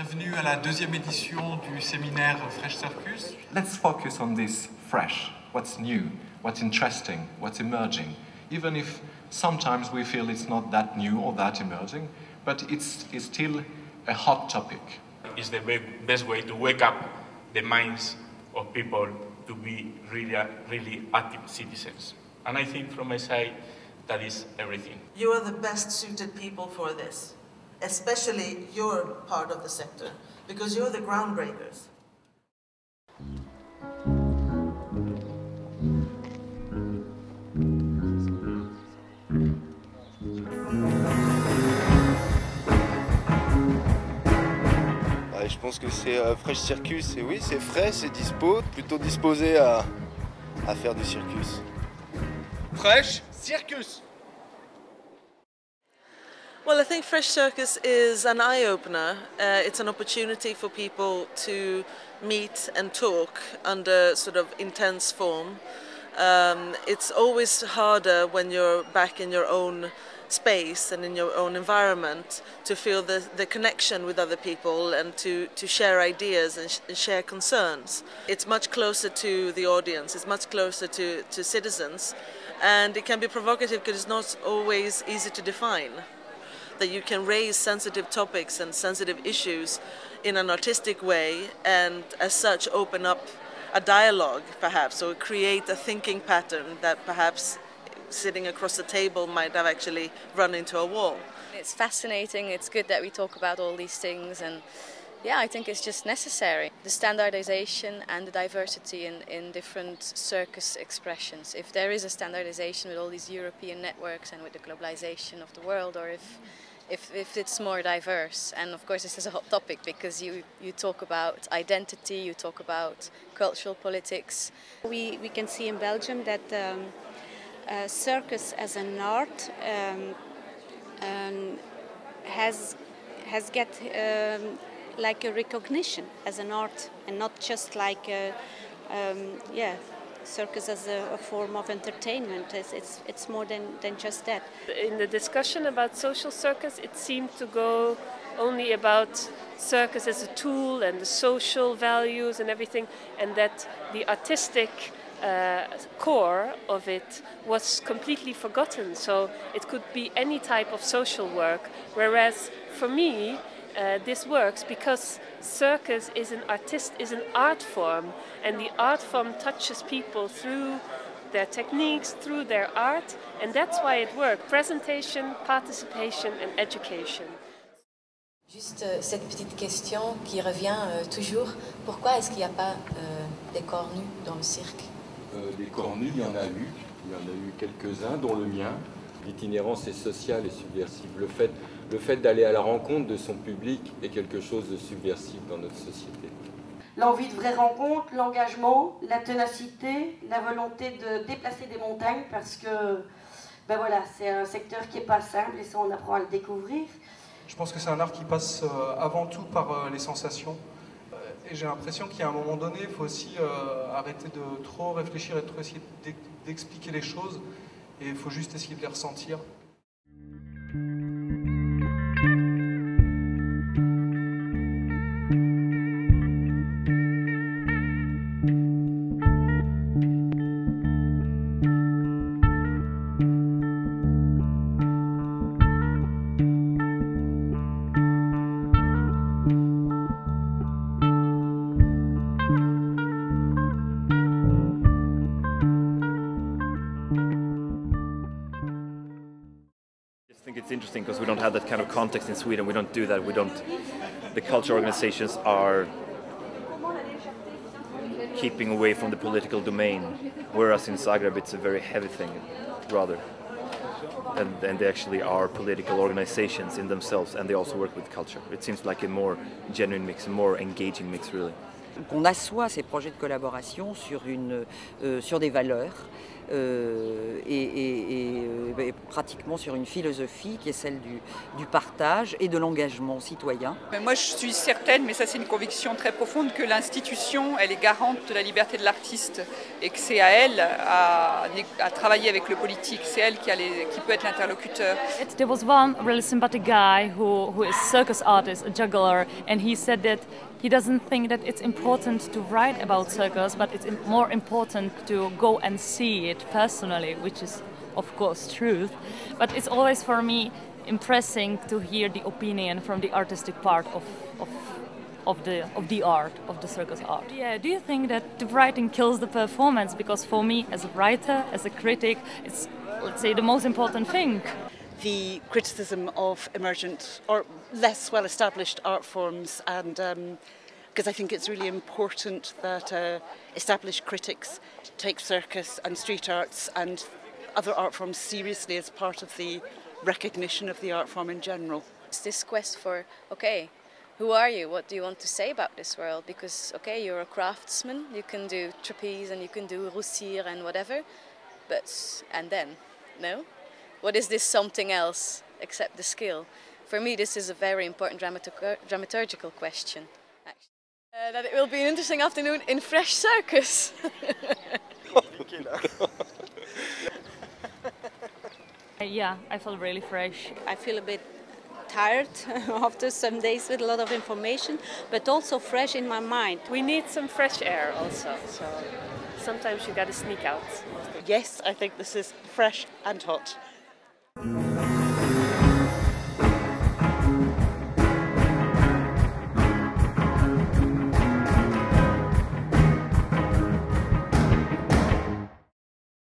Bienvenue à la deuxième édition du séminaire Fresh Circus. Let's focus on this fresh, what's new, what's interesting, what's emerging, even if sometimes we feel it's not that new or that emerging, but it's still a hot topic. It's the best way to wake up the minds of people to be really active citizens. And I think from my side, that is everything. You are the best suited people for this, especially your part of the sector, because you're the groundbreakers. Je pense que c'est Fresh Circus, et oui, c'est frais, c'est dispo, plutôt disposé à faire du circus. Fresh Circus! Well, I think Fresh Circus is an eye-opener. It's an opportunity for people to meet and talk under sort of intense form. It's always harder when you're back in your own space and in your own environment to feel the connection with other people and to share ideas and share concerns. It's much closer to the audience, it's much closer to citizens, and it can be provocative because it's not always easy to define. That you can raise sensitive topics and sensitive issues in an artistic way and as such open up a dialogue perhaps, or create a thinking pattern that perhaps sitting across the table might have actually run into a wall. It's fascinating, it's good that we talk about all these things, and yeah, I think it's just necessary. The standardization and the diversity in different circus expressions. If there is a standardization with all these European networks and with the globalization of the world, or if it's more diverse. And of course this is a hot topic because you talk about identity, you talk about cultural politics. We can see in Belgium that circus as an art has get like a recognition as an art, and not just like circus as a form of entertainment. It's more than just that. In the discussion about social circus, it seemed to go only about circus as a tool and the social values and everything, and that the artistic core of it was completely forgotten. So it could be any type of social work, whereas for me this works because circus is an art form, and the art form touches people through their techniques, through their art, and that's why it works. Presentation, participation and education. Juste cette petite question qui revient toujours, pourquoi est-ce qu'il n'y a pas des corps nus dans le cirque? Des corps nus, il y en a eu quelques-uns, dont le mien. L'itinérance est sociale et subversive. Le fait d'aller à la rencontre de son public est quelque chose de subversif dans notre société. L'envie de vraies rencontres, l'engagement, la ténacité, la volonté de déplacer des montagnes, parce que ben voilà, c'est un secteur qui n'est pas simple et ça on apprend à le découvrir. Je pense que c'est un art qui passe avant tout par les sensations. Et j'ai l'impression qu'à un moment donné, il faut aussi arrêter de trop réfléchir et de trop essayer d'expliquer les choses. Et il faut juste essayer de les ressentir. I think it's interesting because we don't have that kind of context in Sweden. We don't do that. The culture organizations are keeping away from the political domain, whereas in Zagreb it's a very heavy thing, rather. And they actually are political organizations in themselves, and they also work with culture. It seems like a more genuine mix, a more engaging mix, really. Qu'on assoit ces projets de collaboration sur des valeurs et pratiquement sur une philosophie qui est celle du partage et de l'engagement citoyen. Moi je suis certaine, mais ça c'est une conviction très profonde, que l'institution elle est garante de la liberté de l'artiste et que c'est à elle à travailler avec le politique, c'est elle qui peut être l'interlocuteur. There was one really sympathetic guy who is a circus artist, a juggler, and he said that he doesn't think that it's important to write about circus, but it's more important to go and see it personally, which is of course truth. But it's always for me impressing to hear the opinion from the artistic part of the art, of the circus art. Yeah, do you think that the writing kills the performance? Because for me, as a writer, as a critic, it's, let's say, the most important thing. The criticism of emergent or less well-established art forms, and because I think it's really important that established critics take circus and street arts and other art forms seriously as part of the recognition of the art form in general. It's this quest for, okay, who are you? What do you want to say about this world? Because, okay, you're a craftsman, you can do trapeze and you can do roussir and whatever, but, and then, no? What is this something else except the skill? For me, this is a very important dramaturgical question. That it will be an interesting afternoon in Fresh Circus. Yeah, I feel really fresh. I feel a bit tired after some days with a lot of information, but also fresh in my mind. We need some fresh air also, so sometimes you gotta sneak out. Yes, I think this is fresh and hot.